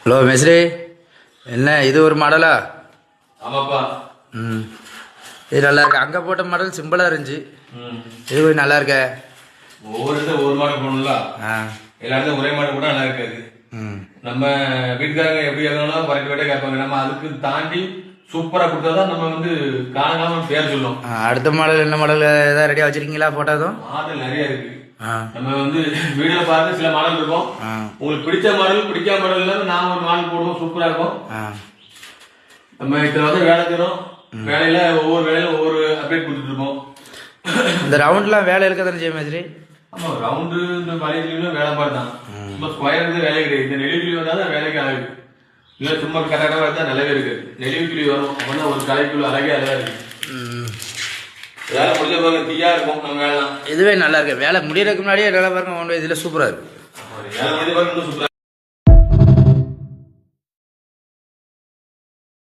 Hello மேஸ்திரி, என்ன இது ஒரு மாடலா? ஆமாப்பா. இது நல்லா இருக்கு. அங்கே போட்ட மாடல் சிம்பிளாக இருந்துச்சு. இது கொஞ்சம் நல்லா இருக்க. ஒவ்வொரு இடத்துல ஒவ்வொரு மாடல் போடணும்ல. எல்லாருக்கும் ஒரே மாடல் கூட நல்லா இருக்காது. நம்ம வீட்டுக்காரங்க எப்படி கேட்கணும் பரட்டி விட்டே கேட்பாங்க. நம்ம அதுக்கு தாண்டி சூப்பரா கொடுத்தாதான் நம்ம வந்து காலங்காலம் பேர் சொல்லும். அடுத்த மாடல் என்ன மாடல் ஏதாவது ரெடியாக வச்சிருக்கீங்களா? போட்டதும் மாடல் நிறைய இருக்கு. நம்ம வந்து வீடியோ பார்த்து சில மாடல் இருக்கும். உங்களுக்கு பிடிச்ச மாடல் பிடிக்காத மாடல் இல்லாம நாம ஒரு மாடல் போடுவோம், சூப்பரா இருக்கும். நம்ம இத்தனை வந்து வேலை செய்யறோம். வேலையில ஒவ்வொரு வேலையில ஒவ்வொரு அப்டேட் கொடுத்துட்டு இருப்போம். இந்த ரவுண்ட்லாம் வேலை இருக்க தானே செய்ய மாதிரி? ஆமா, ரவுண்டு இந்த வலைக்கிளியும் வேலை பாடு தான். சும்மா ஸ்கொயர் வந்து வேலை கிடையாது. இந்த நெளிவுக்கிளி வந்தாதான் வேலைக்கு ஆகுது. இல்ல சும்மா கரெக்டாக இருந்தா நல்லாவே இருக்குது. நெளிவுக்கிளி வரும் அப்படின்னா ஒரு கலைக்குள்ள அழகே அழகா இருக்கு. வேலை முடிஞ்ச பாருங்க, தீயா இருக்கும் நம்ம வேலை. இதுவே நல்லா இருக்கு. வேலை முடியறதுக்கு முன்னாடியே நல்லா பாருங்க, இதில் சூப்பராக இருக்கு. வேலை முடிஞ்ச பாருங்க, சூப்பரா